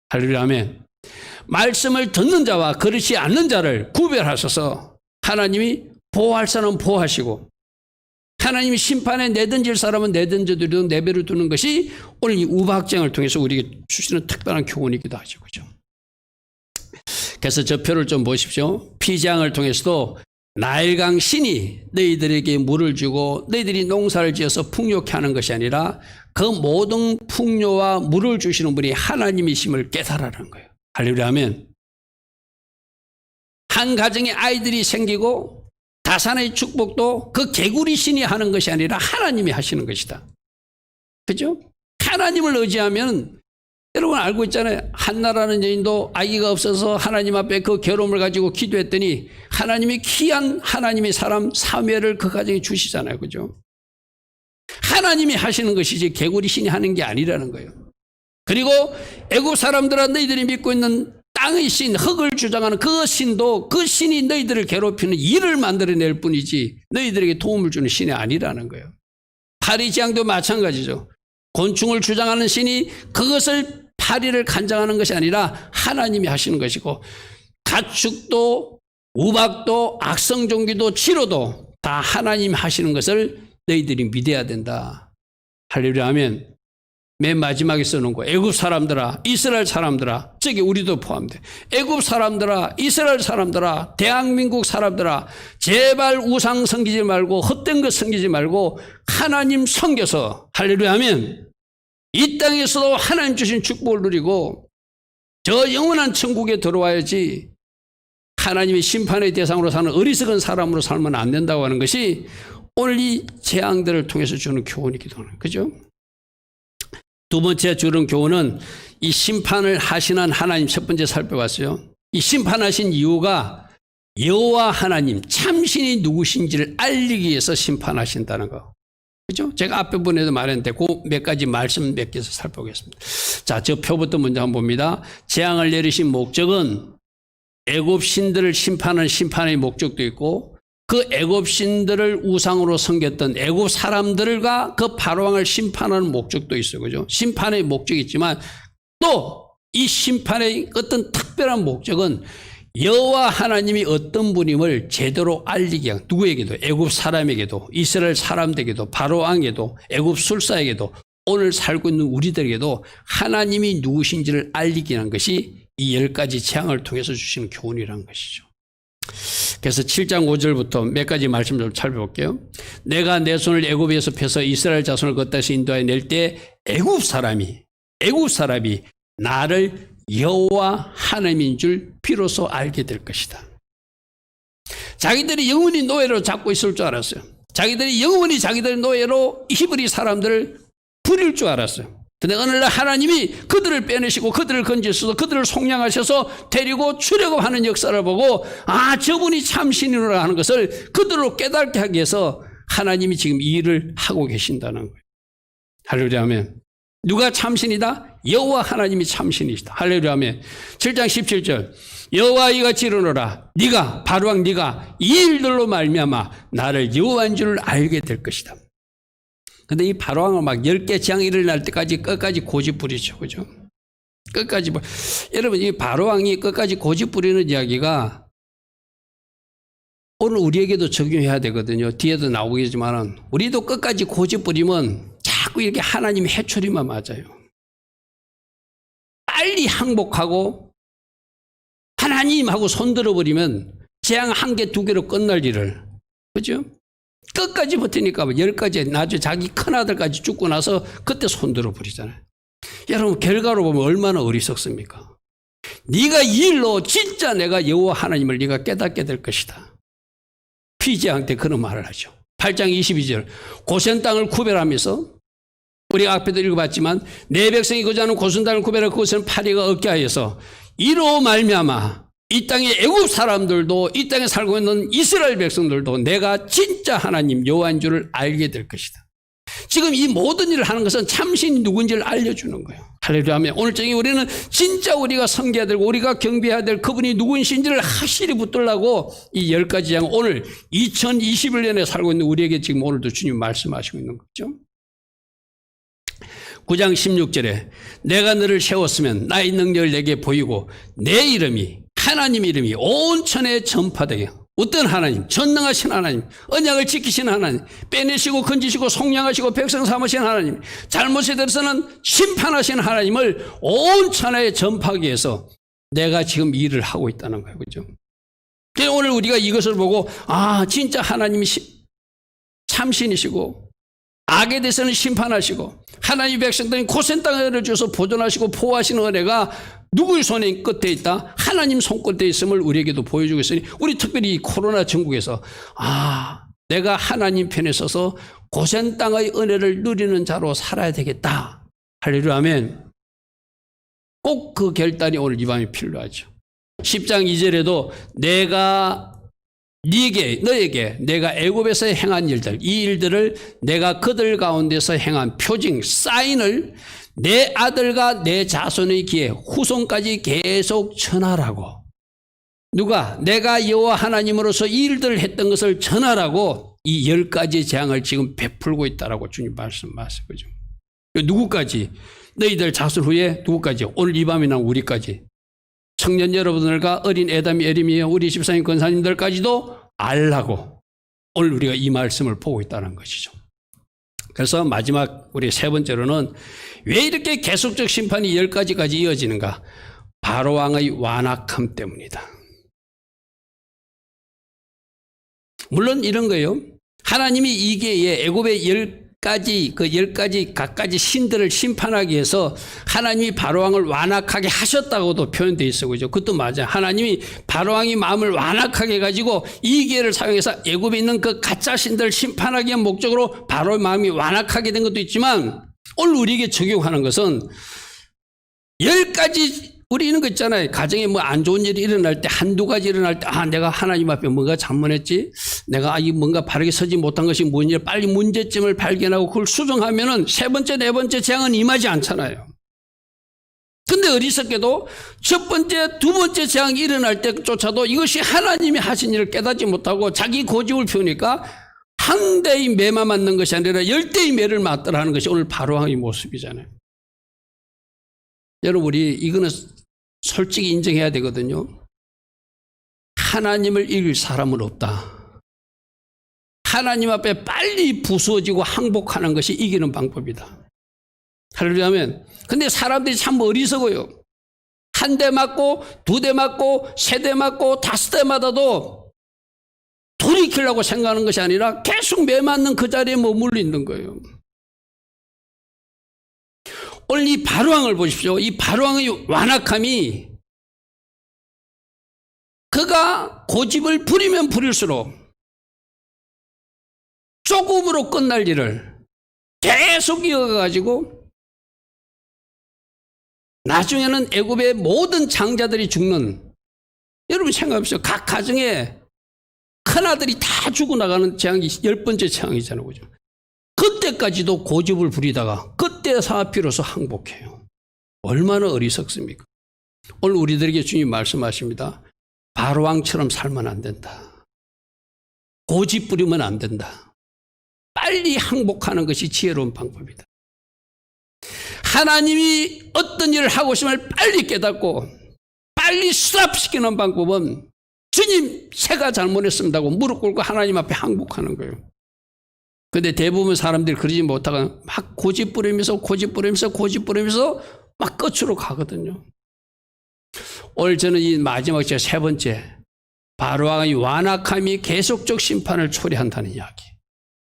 할렐루야, 아멘. 말씀을 듣는 자와 그렇지 않는 자를 구별하셔서 하나님이 보호할 사람은 보호하시고, 하나님이 심판에 내던질 사람은 내던져두고 내버려 두는 것이 오늘 이 우박장을 통해서 우리에게 주시는 특별한 교훈이기도 하죠. 그죠? 그래서 저 표를 좀 보십시오. 피재앙을 통해서도 나일강 신이 너희들에게 물을 주고 너희들이 농사를 지어서 풍요케 하는 것이 아니라 그 모든 풍요와 물을 주시는 분이 하나님이심을 깨달으라는 거예요. 할렐루야 하면 한 가정에 아이들이 생기고 다산의 축복도 그 개구리 신이 하는 것이 아니라 하나님이 하시는 것이다. 그죠? 하나님을 의지하면 여러분 알고 있잖아요. 한나라는 여인도 아기가 없어서 하나님 앞에 그 괴로움을 가지고 기도했더니 하나님이 귀한 하나님의 사람 사무엘을 그 가정에 주시잖아요. 그죠? 하나님이 하시는 것이지 개구리 신이 하는 게 아니라는 거예요. 그리고 애굽 사람들아 너희들이 믿고 있는 땅의 신, 흙을 주장하는 그 신도 그 신이 너희들을 괴롭히는 일을 만들어낼 뿐이지 너희들에게 도움을 주는 신이 아니라는 거예요. 파리지향도 마찬가지죠. 곤충을 주장하는 신이 그것을 파리를 간장하는 것이 아니라 하나님이 하시는 것이고 가축도 우박도 악성종기도 치료도 다 하나님 하시는 것을 너희들이 믿어야 된다. 할렐루야 하면 맨 마지막에 써놓은 거 애굽 사람들아 이스라엘 사람들아 저기 우리도 포함돼 애굽 사람들아 이스라엘 사람들아 대한민국 사람들아 제발 우상 섬기지 말고 헛된 것 섬기지 말고 하나님 섬겨서 할렐루야 하면 이 땅에서도 하나님 주신 축복을 누리고 저 영원한 천국에 들어와야지 하나님의 심판의 대상으로 사는 어리석은 사람으로 살면 안 된다고 하는 것이 오늘 이 재앙들을 통해서 주는 교훈이기도 하는 거죠. 두 번째 주는 교훈은 이 심판을 하시는 하나님 첫 번째 살펴봤어요. 이 심판하신 이유가 여호와 하나님 참신이 누구신지를 알리기 위해서 심판하신다는 거. 그죠? 제가 앞에 분에도 말했는데 그 몇 가지 말씀 몇 개서 살펴보겠습니다. 자, 저 표부터 먼저 한번 봅니다. 재앙을 내리신 목적은 애굽 신들을 심판하는 심판의 목적도 있고 그 애굽 신들을 우상으로 섬겼던 애굽 사람들과 그 바로왕을 심판하는 목적도 있어요. 그죠? 심판의 목적이 있지만 또 이 심판의 어떤 특별한 목적은 여호와 하나님이 어떤 분임을 제대로 알리기 위한 누구에게도 애굽 사람에게도 이스라엘 사람들에게도 바로왕에게도 애굽 술사에게도 오늘 살고 있는 우리들에게도 하나님이 누구신지를 알리기 위한 것이 이 10가지 재앙을 통해서 주시는 교훈이라는 것이죠. 그래서 7장 5절부터 몇 가지 말씀 좀 살펴볼게요. 내가 내 손을 애굽에서 펴서 이스라엘 자손을 걷다시 인도하여 낼 때 애굽 사람이 나를 여호와 하나님인 줄 비로소 알게 될 것이다. 자기들이 영원히 노예로 잡고 있을 줄 알았어요. 자기들이 영원히 자기들의 노예로 히브리 사람들을 부릴 줄 알았어요. 근데 어느 날 하나님이 그들을 빼내시고 그들을 건지셔서 그들을 속량하셔서 데리고 출애굽하는 역사를 보고 아 저분이 참신이라 하는 것을 그들로 깨닫게 하기 위해서 하나님이 지금 이 일을 하고 계신다는 거예요. 할렐루야 하면 누가 참신이다? 여호와 하나님이 참신이시다. 할렐루야 하면 7장 17절 여호와 이같이 이르노라 네가 바로왕 네가 이 일들로 말미암아 나를 여호와인 줄 알게 될 것이다. 근데 이 바로왕은 막 10개 재앙이 일어날 때까지 끝까지 고집 부리죠. 그죠? 끝까지. 여러분, 이 바로왕이 끝까지 고집 부리는 이야기가 오늘 우리에게도 적용해야 되거든요. 뒤에도 나오겠지만 우리도 끝까지 고집 부리면 자꾸 이렇게 하나님 해초리만 맞아요. 빨리 항복하고 하나님하고 손들어버리면 재앙 1개, 2개로 끝날 일을. 그죠? 끝까지 버티니까 10가지 나중에 자기 큰아들까지 죽고 나서 그때 손들어 버리잖아요. 여러분 결과로 보면 얼마나 어리석습니까? 네가 이 일로 진짜 내가 여호와 하나님을 네가 깨닫게 될 것이다. 피지한테 그런 말을 하죠. 8장 22절 고센 땅을 구별하면서 우리가 앞에도 읽어봤지만 내 백성이 거주하는 고센 땅을 구별하고 그것은 파리가 없게 하여서 이로 말미암아 이 땅의 애굽 사람들도 이 땅에 살고 있는 이스라엘 백성들도 내가 진짜 하나님 여호와인 줄을 알게 될 것이다. 지금 이 모든 일을 하는 것은 참신이 누군지를 알려주는 거예요. 할렐루야 하면 오늘 저기 우리는 진짜 우리가 섬겨야 되고 우리가 경배해야 될 그분이 누구신지를 확실히 붙들라고 이 10가지 재앙 오늘 2021년에 살고 있는 우리에게 지금 오늘도 주님 말씀하시고 있는 거죠. 9장 16절에 내가 너를 세웠으면 나의 능력을 내게 보이고 내 이름이 하나님 이름이 온 천에 전파되게 어떤 하나님? 전능하신 하나님, 언약을 지키신 하나님, 빼내시고 건지시고 속량하시고 백성 삼으신 하나님, 잘못에 대해서는 심판하신 하나님을 온 천하에 전파하기 위해서 내가 지금 일을 하고 있다는 거예요. 그죠? 그래서 오늘 우리가 이것을 보고, 아, 진짜 하나님이 참신이시고, 악에 대해서는 심판하시고, 하나님 백성들이 고센 땅을 주셔서 보존하시고 보호하시는 은혜가 누구의 손에 끝에 있다? 하나님 손끝에 있음을 우리에게도 보여주고 있으니, 우리 특별히 이 코로나 전국에서, 아, 내가 하나님 편에 서서 고센 땅의 은혜를 누리는 자로 살아야 되겠다. 할렐루야, 아멘. 꼭 그 결단이 오늘 이 밤에 필요하죠. 10장 2절에도 내가 너에게 내가 애굽에서 행한 일들, 이 일들을 내가 그들 가운데서 행한 표징, 사인을 내 아들과 내 자손의 귀에 후손까지 계속 전하라고. 누가? 내가 여호와 하나님으로서 이 일들을 했던 것을 전하라고 이 10가지 재앙을 지금 베풀고 있다라고 주님 말씀하신 거죠. 누구까지? 너희들 자손 후에 누구까지? 오늘 이 밤이나 우리까지. 청년 여러분들과 어린 애담이 에림이여 우리 집사님 권사님들까지도 알라고 오늘 우리가 이 말씀을 보고 있다는 것이죠. 그래서 마지막 우리 세 번째로는 왜 이렇게 계속적 심판이 10가지까지 이어지는가? 바로왕의 완악함 때문이다. 물론 이런 거예요. 하나님이 이게 애굽의 10가지 각가지 신들을 심판하기 위해서 하나님이 바로왕을 완악하게 하셨다고도 표현되어 있어. 그죠? 그것도 맞아요. 하나님이 바로왕이 마음을 완악하게 해가지고 이 기회를 사용해서 애굽에 있는 그 가짜 신들을 심판하기 위한 목적으로 바로의 마음이 완악하게 된 것도 있지만, 오늘 우리에게 적용하는 것은 10가지 우리 이런 거 있잖아요. 가정에 뭐 안 좋은 일이 일어날 때, 한두 가지 일어날 때, 아, 내가 하나님 앞에 뭔가 잘못했지? 내가 이 뭔가 바르게 서지 못한 것이 뭔지 빨리 문제점을 발견하고 그걸 수정하면은 세 번째, 네 번째 재앙은 임하지 않잖아요. 근데 어리석게도 첫 번째, 두 번째 재앙이 일어날 때조차도 이것이 하나님이 하신 일을 깨닫지 못하고 자기 고집을 피우니까 한 대의 매만 맞는 것이 아니라 10대의 매를 맞더라 하는 것이 오늘 바로왕의 모습이잖아요. 여러분, 우리 이거는 솔직히 인정해야 되거든요. 하나님을 이길 사람은 없다. 하나님 앞에 빨리 부수어지고 항복하는 것이 이기는 방법이다. 할렐루야면. 근데 사람들이 참 어리석어요. 한 대 맞고, 두 대 맞고, 세 대 맞고, 다섯 대 맞아도 돌이키려고 생각하는 것이 아니라 계속 매 맞는 그 자리에 머물러 있는 거예요. 오늘 이 바로왕을 보십시오. 이 바로왕의 완악함이, 그가 고집을 부리면 부릴수록 조금으로 끝날 일을 계속 이어가지고 나중에는 애굽의 모든 장자들이 죽는, 여러분 생각해보세요. 각 가정에 큰아들이 다 죽어나가는 재앙이 10번째 재앙이잖아요. 그죠? 그때까지도 고집을 부리다가 그때 비로소 항복해요. 얼마나 어리석습니까? 오늘 우리들에게 주님 말씀하십니다. 바로왕처럼 살면 안 된다. 고집 부리면 안 된다. 빨리 항복하는 것이 지혜로운 방법이다. 하나님이 어떤 일을 하고 있음을 빨리 깨닫고 빨리 스탑시키는 방법은 주님, 제가 잘못했습니다고 무릎 꿇고 하나님 앞에 항복하는 거예요. 근데 대부분 사람들이 그러지 못하고 막 고집 부리면서 막 끝으로 가거든요. 오늘 저는 이 마지막 제 세 번째, 바로왕의 완악함이 계속적 심판을 초래한다는 이야기.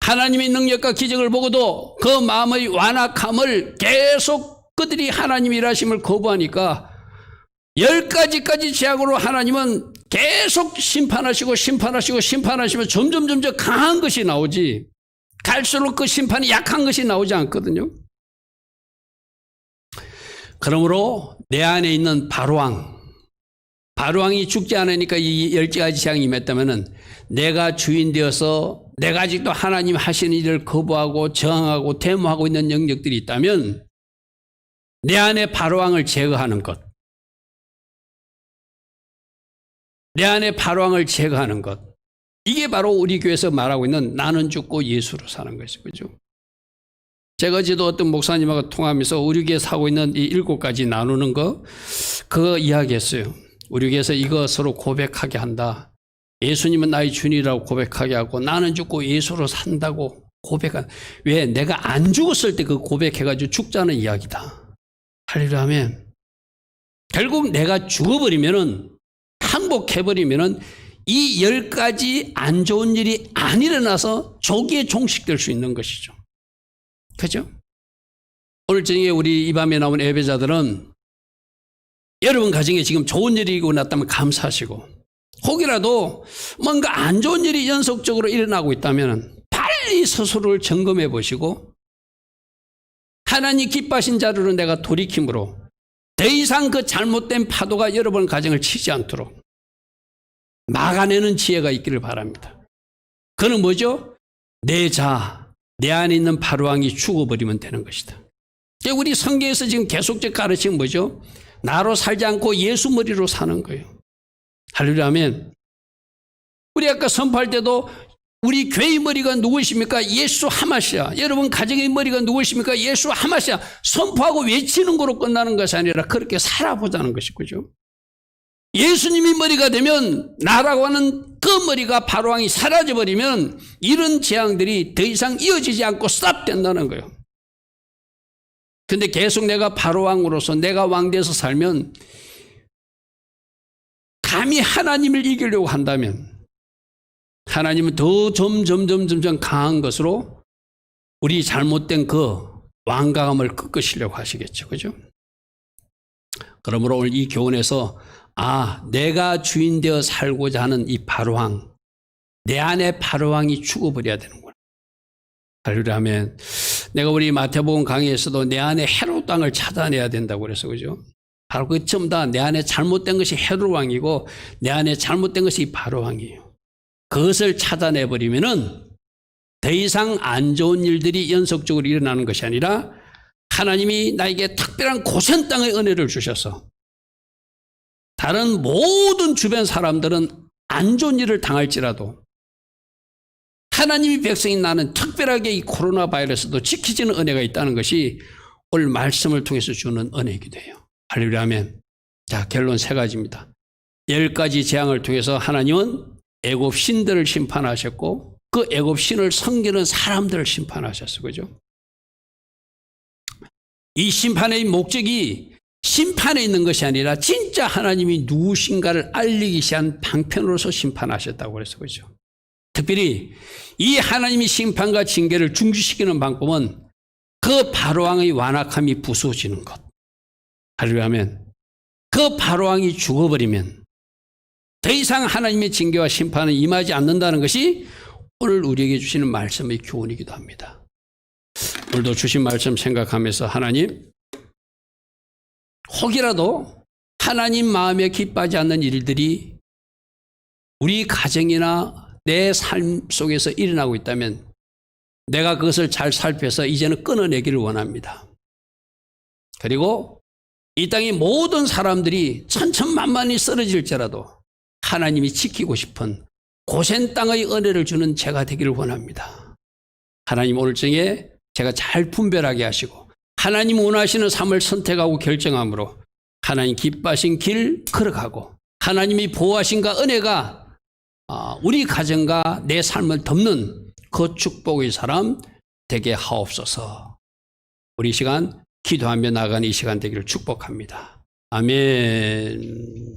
하나님의 능력과 기적을 보고도 그 마음의 완악함을 계속 그들이 하나님 일하심을 거부하니까 10가지까지 재앙으로 하나님은 계속 심판하시면 점점 강한 것이 나오지, 갈수록 그 심판이 약한 것이 나오지 않거든요. 그러므로 내 안에 있는 바로왕이 죽지 않으니까 이 10가지 재앙이 임했다면은 내가 주인 되어서 내가 아직도 하나님 하시는 일을 거부하고 저항하고 데모하고 있는 영역들이 있다면 내 안에 바로왕을 제거하는 것, 내 안에 바로왕을 제거하는 것, 이게 바로 우리 교회에서 말하고 있는 나는 죽고 예수로 사는 것이죠. 그죠? 제가 어제도 어떤 목사님하고 통화하면서 우리 교회에서 하고 있는 이 7가지 나누는 거, 그거 이야기했어요. 우리 교회에서 이거 서로 고백하게 한다. 예수님은 나의 주님이라고 고백하게 하고 나는 죽고 예수로 산다고 고백한. 왜? 내가 안 죽었을 때 그 고백해가지고 죽자는 이야기다. 할렐루야 아멘. 결국 내가 죽어버리면은, 항복해버리면은 이 10가지 안 좋은 일이 안 일어나서 조기에 종식될 수 있는 것이죠. 그죠? 오늘 저녁에 우리 이 밤에 나온 예배자들은 여러분 가정에 지금 좋은 일이 일어났다면 났다면 감사하시고, 혹이라도 뭔가 안 좋은 일이 연속적으로 일어나고 있다면 빨리 스스로를 점검해 보시고, 하나님 기뻐하신 자료로 내가 돌이킴으로 더 이상 그 잘못된 파도가 여러분 가정을 치지 않도록 막아내는 지혜가 있기를 바랍니다. 그는 뭐죠? 내 안에 있는 바로왕이 죽어버리면 되는 것이다. 우리 성경에서 지금 계속적 가르침은 뭐죠? 나로 살지 않고 예수 머리로 사는 거예요. 할렐루야 하면, 우리 아까 선포할 때도 우리 교회의 머리가 누구십니까? 예수 하마시아. 여러분 가정의 머리가 누구십니까? 예수 하마시아. 선포하고 외치는 거로 끝나는 것이 아니라 그렇게 살아보자는 것이죠. 예수님이 머리가 되면, 나라고 하는 그 머리가 바로왕이 사라져버리면 이런 재앙들이 더 이상 이어지지 않고 스탑된다는 거예요. 근데 계속 내가 바로왕으로서 내가 왕돼서 살면, 감히 하나님을 이기려고 한다면 하나님은 더 점점 강한 것으로 우리 잘못된 그 왕가감을 꺾으시려고 하시겠죠. 그죠? 그러므로 오늘 이 교훈에서, 내가 주인 되어 살고자 하는 이 바로왕, 내 안에 바로왕이 죽어버려야 되는구나. 할렐루야 하면, 내가 우리 마태복음 강의에서도 내 안에 헤롯 왕을 찾아내야 된다고 그래서, 그죠? 바로 그 전부 다 내 안에 잘못된 것이 헤롯 왕이고 내 안에 잘못된 것이 바로왕이에요. 그것을 찾아내버리면은 더 이상 안 좋은 일들이 연속적으로 일어나는 것이 아니라 하나님이 나에게 특별한 고센 땅의 은혜를 주셔서 다른 모든 주변 사람들은 안 좋은 일을 당할지라도 하나님이 백성인 나는 특별하게 이 코로나 바이러스도 지키지는 은혜가 있다는 것이 오늘 말씀을 통해서 주는 은혜이기도 해요. 할렐루야 아멘. 자, 결론 3가지입니다. 10가지 재앙을 통해서 하나님은 애굽 신들을 심판하셨고 그 애굽 신을 섬기는 사람들을 심판하셨어요. 그죠? 이 심판의 목적이 심판에 있는 것이 아니라 진짜 하나님이 누구신가를 알리기 위한 방편으로서 심판하셨다고 그랬어요. 그죠? 특별히 이 하나님이 심판과 징계를 중지시키는 방법은 그 바로왕의 완악함이 부서지는 것. 할렐루야 하면, 그 바로왕이 죽어버리면 더 이상 하나님의 징계와 심판은 임하지 않는다는 것이 오늘 우리에게 주시는 말씀의 교훈이기도 합니다. 오늘도 주신 말씀 생각하면서, 하나님, 혹이라도 하나님 마음에 기뻐하지 않는 일들이 우리 가정이나 내 삶 속에서 일어나고 있다면 내가 그것을 잘 살펴서 이제는 끊어내기를 원합니다. 그리고 이 땅의 모든 사람들이 천천만만히 쓰러질지라도 하나님이 지키고 싶은 고센 땅의 은혜를 주는 제가 되기를 원합니다. 하나님, 오늘 저녁에 제가 잘 분별하게 하시고 하나님 원하시는 삶을 선택하고 결정함으로 하나님 기뻐하신 길 걸어가고 하나님이 보호하신가 은혜가 우리 가정과 내 삶을 덮는 그 축복의 사람 되게 하옵소서. 우리 시간 기도하며 나가는 이 시간 되기를 축복합니다. 아멘.